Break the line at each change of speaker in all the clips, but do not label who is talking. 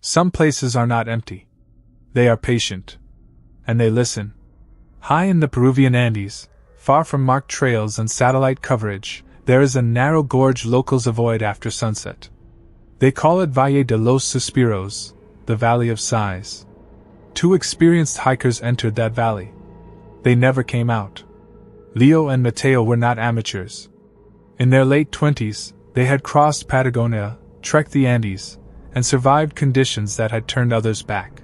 Some places are not empty. They are patient. And they listen. High in the Peruvian Andes, far from marked trails and satellite coverage, there is a narrow gorge locals avoid after sunset. They call it Valle de los Suspiros, the Valley of Sighs. 2 experienced hikers entered that valley. They never came out. Leo and Mateo were not amateurs. In their late 20s, they had crossed Patagonia, trekked the Andes, and survived conditions that had turned others back.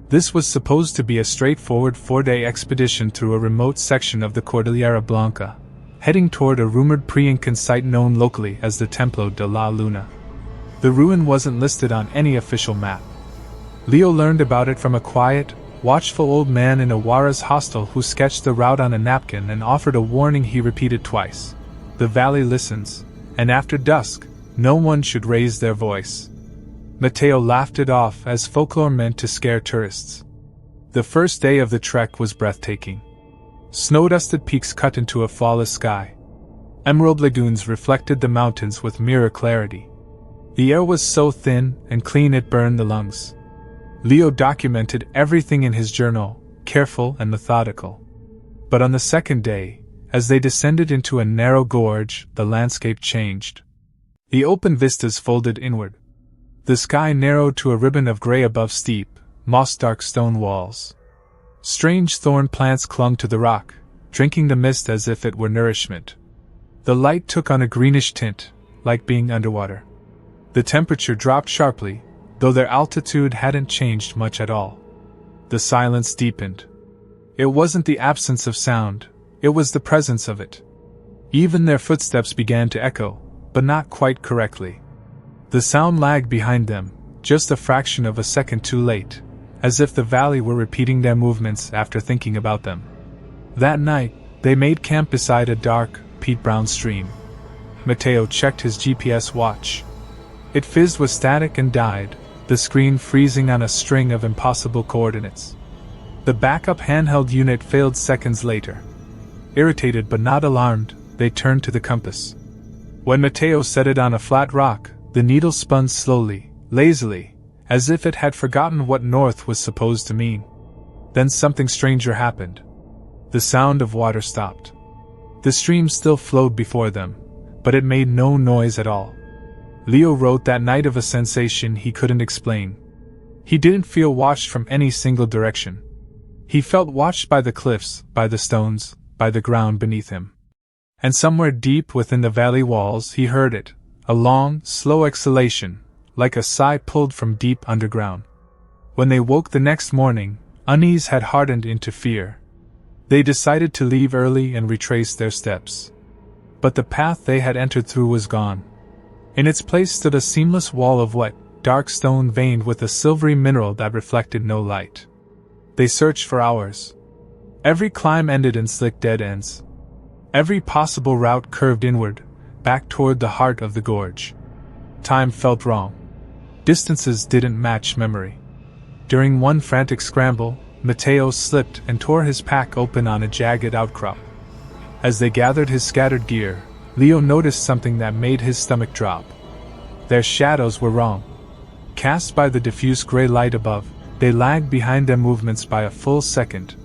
This was supposed to be a straightforward 4-day expedition through a remote section of the Cordillera Blanca, heading toward a rumored pre-Incan site known locally as the Templo de la Luna. The ruin wasn't listed on any official map. Leo learned about it from a quiet, watchful old man in a Juarez hostel who sketched the route on a napkin and offered a warning he repeated twice. The valley listens, and after dusk, no one should raise their voice. Mateo laughed it off as folklore meant to scare tourists. The first day of the trek was breathtaking. Snow-dusted peaks cut into a flawless sky. Emerald lagoons reflected the mountains with mirror clarity. The air was so thin and clean it burned the lungs. Leo documented everything in his journal, careful and methodical. But on the second day, as they descended into a narrow gorge, the landscape changed. The open vistas folded inward. The sky narrowed to a ribbon of gray above steep, moss-dark stone walls. Strange thorn plants clung to the rock, drinking the mist as if it were nourishment. The light took on a greenish tint, like being underwater. The temperature dropped sharply, though their altitude hadn't changed much at all. The silence deepened. It wasn't the absence of sound, it was the presence of it. Even their footsteps began to echo, but not quite correctly. The sound lagged behind them, just a fraction of a second too late, as if the valley were repeating their movements after thinking about them. That night, they made camp beside a dark, peat-brown stream. Mateo checked his GPS watch. It fizzed with static and died, the screen freezing on a string of impossible coordinates. The backup handheld unit failed seconds later. Irritated but not alarmed, they turned to the compass. When Mateo set it on a flat rock, the needle spun slowly, lazily, as if it had forgotten what north was supposed to mean. Then something stranger happened. The sound of water stopped. The stream still flowed before them, but it made no noise at all. Leo wrote that night of a sensation he couldn't explain. He didn't feel watched from any single direction. He felt watched by the cliffs, by the stones, by the ground beneath him. And somewhere deep within the valley walls he heard it, a long, slow exhalation, like a sigh pulled from deep underground. When they woke the next morning, unease had hardened into fear. They decided to leave early and retrace their steps. But the path they had entered through was gone. In its place stood a seamless wall of wet, dark stone veined with a silvery mineral that reflected no light. They searched for hours. Every climb ended in slick dead ends. Every possible route curved inward, back toward the heart of the gorge. Time felt wrong. Distances didn't match memory. During one frantic scramble, Mateo slipped and tore his pack open on a jagged outcrop. As they gathered his scattered gear, Leo noticed something that made his stomach drop. Their shadows were wrong. Cast by the diffuse gray light above, they lagged behind their movements by a full second.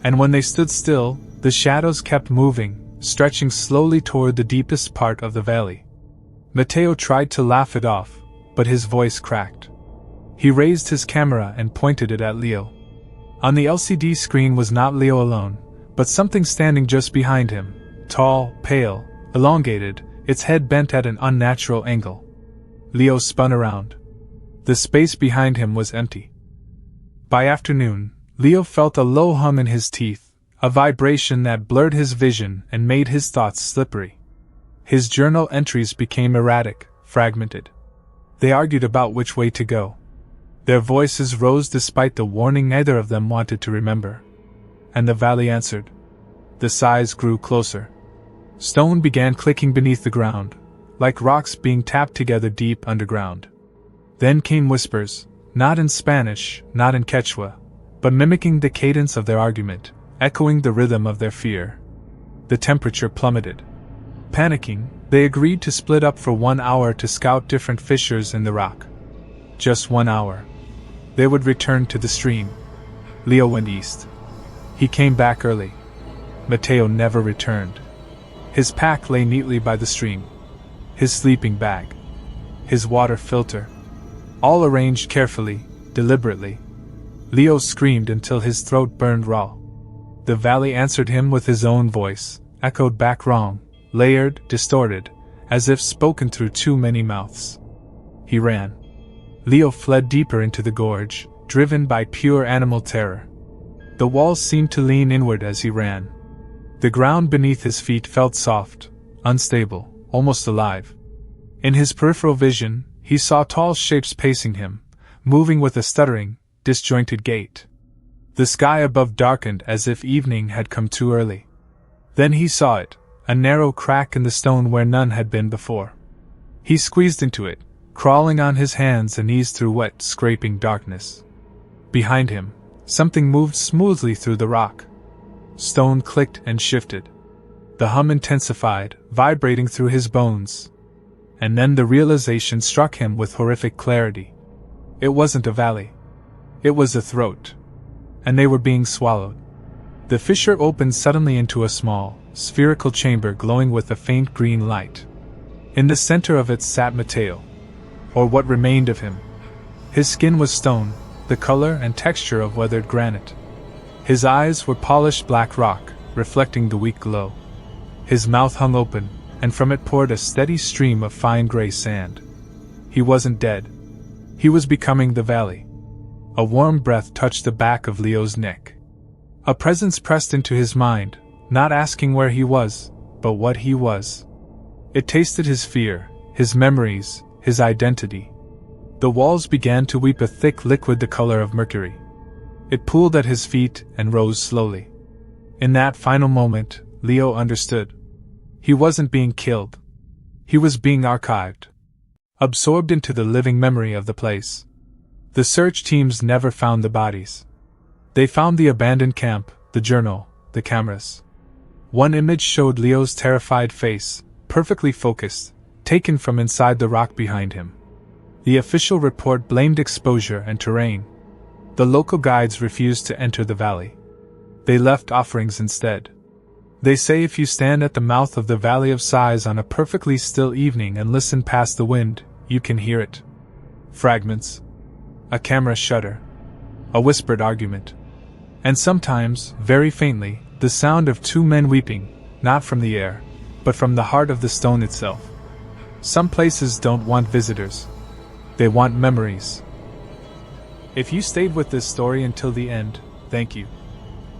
And when they stood still, the shadows kept moving, stretching slowly toward the deepest part of the valley. Mateo tried to laugh it off, but his voice cracked. He raised his camera and pointed it at Leo. On the LCD screen was not Leo alone, but something standing just behind him, tall, pale, elongated, its head bent at an unnatural angle. Leo spun around. The space behind him was empty. By afternoon, Leo felt a low hum in his teeth, a vibration that blurred his vision and made his thoughts slippery. His journal entries became erratic, fragmented. They argued about which way to go. Their voices rose despite the warning neither of them wanted to remember. And the valley answered. The sighs grew closer. Stone began clicking beneath the ground, like rocks being tapped together deep underground. Then came whispers, not in Spanish, not in Quechua, but mimicking the cadence of their argument, echoing the rhythm of their fear. The temperature plummeted. Panicking, they agreed to split up for 1 hour to scout different fissures in the rock. Just 1 hour. They would return to the stream. Leo went east. He came back early. Matteo never returned. His pack lay neatly by the stream. His sleeping bag. His water filter. All arranged carefully, deliberately. Leo screamed until his throat burned raw. The valley answered him with his own voice, echoed back wrong, layered, distorted, as if spoken through too many mouths. He ran. Leo fled deeper into the gorge, driven by pure animal terror. The walls seemed to lean inward as he ran. The ground beneath his feet felt soft, unstable, almost alive. In his peripheral vision, he saw tall shapes pacing him, moving with a stuttering, disjointed gait. The sky above darkened as if evening had come too early. Then he saw it, a narrow crack in the stone where none had been before. He squeezed into it, crawling on his hands and knees through wet, scraping darkness. Behind him, something moved smoothly through the rock. Stone clicked and shifted. The hum intensified, vibrating through his bones. And then the realization struck him with horrific clarity. It wasn't a valley. It was a throat. And they were being swallowed. The fissure opened suddenly into a small, spherical chamber glowing with a faint green light. In the center of it sat Matteo. Or what remained of him. His skin was stone, the color and texture of weathered granite. His eyes were polished black rock, reflecting the weak glow. His mouth hung open, and from it poured a steady stream of fine gray sand. He wasn't dead. He was becoming the valley. A warm breath touched the back of Leo's neck. A presence pressed into his mind, not asking where he was, but what he was. It tasted his fear, his memories, his identity. The walls began to weep a thick liquid the color of mercury. It pooled at his feet and rose slowly. In that final moment, Leo understood. He wasn't being killed. He was being archived. Absorbed into the living memory of the place. The search teams never found the bodies. They found the abandoned camp, the journal, the cameras. One image showed Leo's terrified face, perfectly focused, taken from inside the rock behind him. The official report blamed exposure and terrain. The local guides refused to enter the valley. They left offerings instead. They say if you stand at the mouth of the Valley of Sighs on a perfectly still evening and listen past the wind, you can hear it. Fragments. A camera shutter. A whispered argument. And sometimes, very faintly, the sound of two men weeping, not from the air, but from the heart of the stone itself. Some places don't want visitors. They want memories. If you stayed with this story until the end, thank you.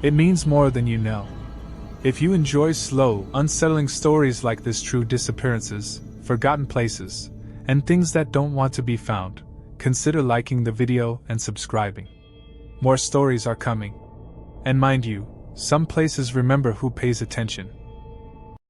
It means more than you know. If you enjoy slow, unsettling stories like this, true disappearances, forgotten places, and things that don't want to be found, consider liking the video and subscribing. More stories are coming. And mind you, some places remember who pays attention.